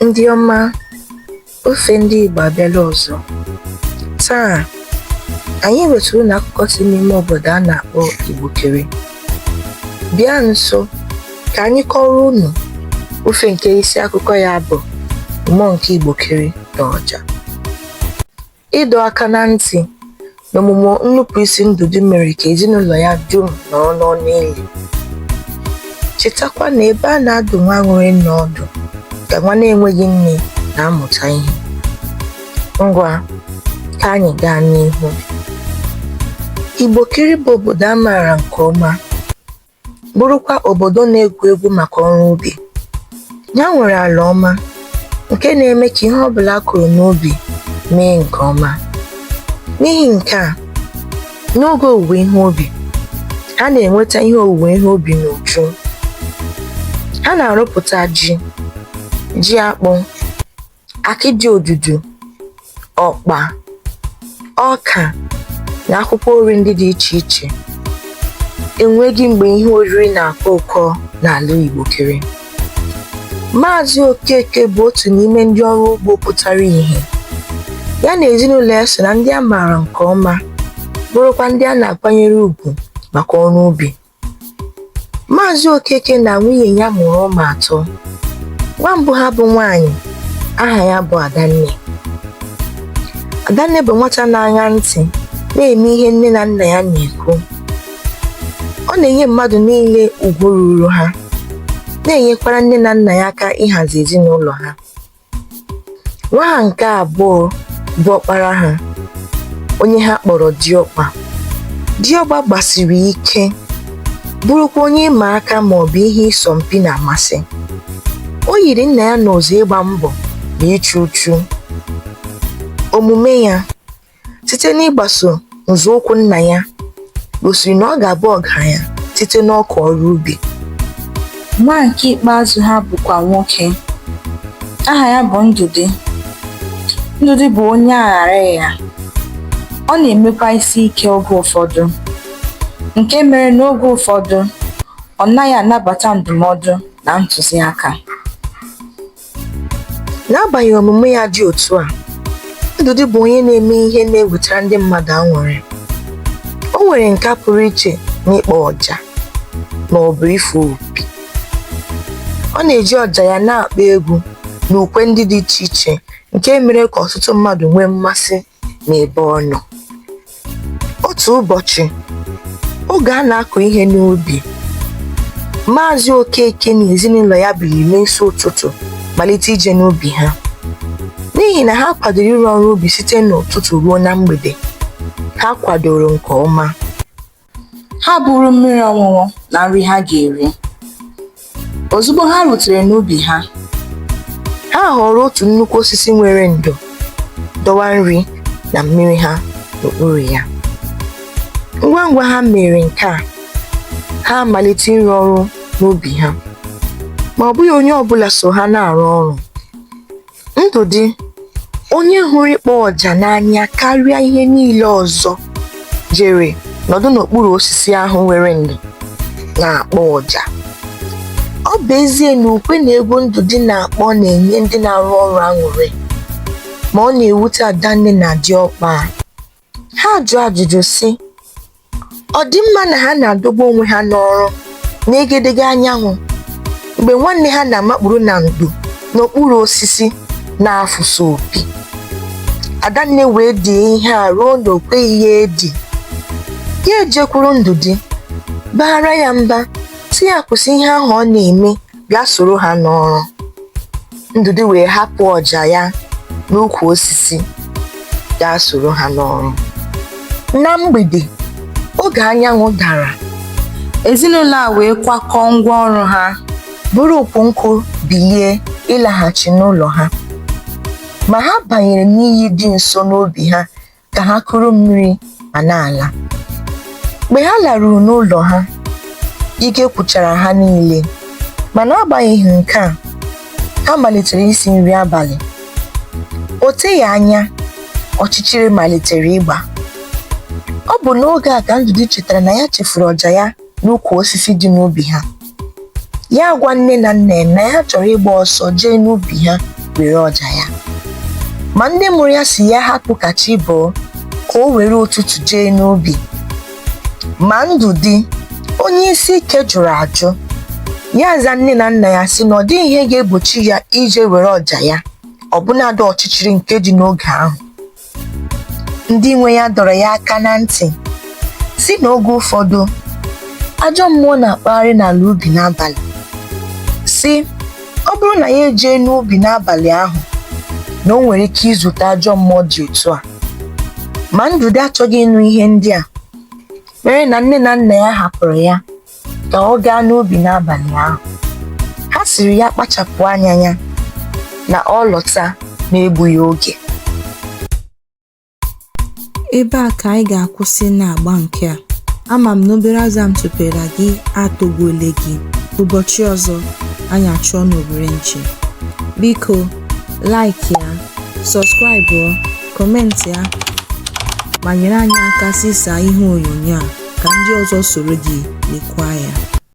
Ndị ọma, ofe ndị Igbo abịala ọzọ. Taa, anyị wetara unu akụkọ si n'ime obodo a na-akpọ Igbokiri. Bịa nso ka anyị kọrọ unu ofe nke isi akụkọ ya bụ Mmụọ nke Igbokiri na Ọja. Ịdọ aka na ntị na omume nnupụisi Ndụdị mere ka ezinụlọ ya dum nọrọ n'ọnụ ili. Chetakwa na ebe a na-adụ nwa nwere nne ọdụ ka nwa na-enweghị nne na-amụta ihe. Ngwa, ka anyị gaa n'ihu. Igbokiri bụ obodo a maara nke ọma, bụrụkwa obodo na-egwu egwu maka ọrụ ubi. Ya nwere ala ọma nke na-eme ka ihe ọbụla a kụrụ n'ubi mee nke ọma. N'ihi nke a, n'oge owuwe ihe ubi, ha na-enweta ihe owuwe ihe ubi n'uju. Ha na-arụpụta ji akpụ, akị dị odudu, ọkpa, ọka na akwụkwọ nri ndị dị iche iche. Enweghị mgbe ihe oriri na-akọ ụkọ n'ala Igbokiri. Maazị Okeke bụ otu n'ime ndị ọrụ ugbo pụtara ihe. Ya na ezinụlọ ya so na ndị a maara nke ọma, bụrụkwa ndị a na-akwanyere ugwu maka ọrụ ubi. Maazị Okeke na nwunye ya mụrụ ụmụ atọ. Nwa mbụ ha bụ nwaanyị, aha ya bụ Adanne. Adanne bụ nwata na-aṅa ntị na-eme ihe nne na nna ya na-ekwu. Ọ na-enye mmadụ niile ugwu ruru ha, na-enyekwara nne na nna ya aka ịhazi ezinụlọ ha. Nwa ha nke abụọ bụ ọkpara ha, onye ha kpọrọ Diọkpa. Diọkpa gbasiri ike, bụrụkwa onye ịma aka ma ọ bụ ihe ịsọmpi na-amasị. O yiri nna ya n'ụzọ ịgba mbọ na ịchụ uchu. Omume ya site n'ịgbaso nzọụkwụ nna ya gosiri na ọ ga-abụ ọgaranya site n'ọkụ ọrụ ubi. Nwa nke ikpeazụ ha bụkwa nwoke. Aha ya bụ Ndụdị. Ndụdị bụ onye aghara ya. Ọ na-emekwa isi ike oge ụfọdụ, nke mere n'oge ụfọdụ ọ naghị anabata ndụmọdụ na ntụziaka. N'agbanyeghị omume ya dị otu a, Ndụdị bụ onye na-eme ihe na-ewetara ndị mmadụ aṅụrị. O nwere nka pụrụ iche n'ịkpọ ọja ma ọ bụ ifo opi. Ọ na-eji ọja ya na-akpọ egwu na ukwe ndị dị iche iche, nke mere ka ọtụtụ mmadụ nwee mmasị n'ebe ọ nọ. Otu ụbọchị, oge a na-akụ ihe n'ubi, Maazị Okeke na ezinụlọ ya biliri n'isi ụtụtụ malite ije n'ubi ha. N'ihi na ha kwadoro ịrụ ọrụ ubi site n'ụtụtụ ruo na mgbede, ha kwadoro nke ọma. Ha buru mmiri ọṅụṅụ na nri ha ga-eri. Ozugbo ha rutere n'ubi ha, ha họrọ otu nnukwu osisi nwere ndo, dọwa nri na mmiri ha n'okpuru ya. Ngwa ngwa ha mere nke a, ha malite ịrụ ọrụ n'ubi ha. Ma ọ bụghị onye ọbụla so ha na-arụ ọrụ. Ndụdị, onye hụrụ ịkpọ ọja n'anya karịa ihe niile ọzọ, jere nọdụ n'okpuru osisi ahụ nwere ndo na-akpọ ọja. Ọ bụ ezie na ukwe na egwu Ndụdị na-akpọ na-enye ndị na-arụ ọrụ aṅụrị, ma ọ na-ewute Adanne na Diọkpa. Ha jụọ ajụjụ sị, ọ dị mma na ha na-adọgbu onwe ha n'ọrụ n'egedege anyanwụ mgbe nwanne ha na-amakpuru na ndo n'okpuru osisi na-afụsa opi. Adanne wee die ihe a ruo na o kweghị ya edi. Ya ejekwuru Ndụdị, baara ya mba, sị ya kwụsị ihe ahụ ọ na-eme, bịa soro ha n'ọrụ. Ndụdị wee hapụ ọja ya n'ukwu osisi, gaa soro ha n'ọrụ. Na mgbede, oge anyanwụ dara, ezinụlọ a wee kwakọọ ngwa ọrụ ha, buru ukwu nkwụ bilie ịlaghachi n'ụlọ ha. Ma ha banyere n'iyi dị nso n'obi ha ka ha kụrụ mmiri ma na-ala. Mgbe ha laruru n'ụlọ ha, ike kwụchara ha niile, mana agbanyeghị nke a, ha malitere isi nri abalị. O teghị anya, ọchịchịrị malitere ịgba. Ọ bụ n'oge a ka Ndụdị chetara na ya chefuru ọja ya n'ukwu osisi dị n'ubi ha. Ya gwa nne na nna ya na ya chọrọ ịgba ọsọ jee n'ubi ha were ọja ya. Ma ndị mụrụ ya si ya hapụ ka chi bọọ ka o were ụtụtụ jee n'ubi. Ma Ndụdị, onye isi ike, jụrụ ajụ. Ya za nne na nna ya sị na ọ dịghị ihe ga-egbochi ya ije were ọja ya, ọbụnadị ọchịchịrị nke dị n'oge ahụ. Ndị nwe ya dọrọ ya aka na ntị si n'oge ụfọdụ ajọ mmụọ na-akpagharị n'ala ubi n'abalị, si ọ bụrụ na ya ejee n'ubi n'abalị ahụ na o nwere ike izute ajọ mmụọ dị otu a. Ma Ndụdị achọghị ịnụ ihe ndị a, mere na nne na nna ya hapụrụ ya ka ọ gaa n'ubi n'abalị ahụ. Ha sịrị ya kpachapụ anya ya na ọ lọta n'egbughị oge. Ebe a ka anyị ga-akwụsị n'agba nke a. Ama m na obere azụ m tụpere gị atọgbuole gị. Ụbọchị ọzọ anyị achụọ n'obere nche. Biko, like ya, subscribe, kọment ya, ma nyere anyị aka sịsa ihe onyonyo a ka ndị ọzọ soro gị lekwa ya.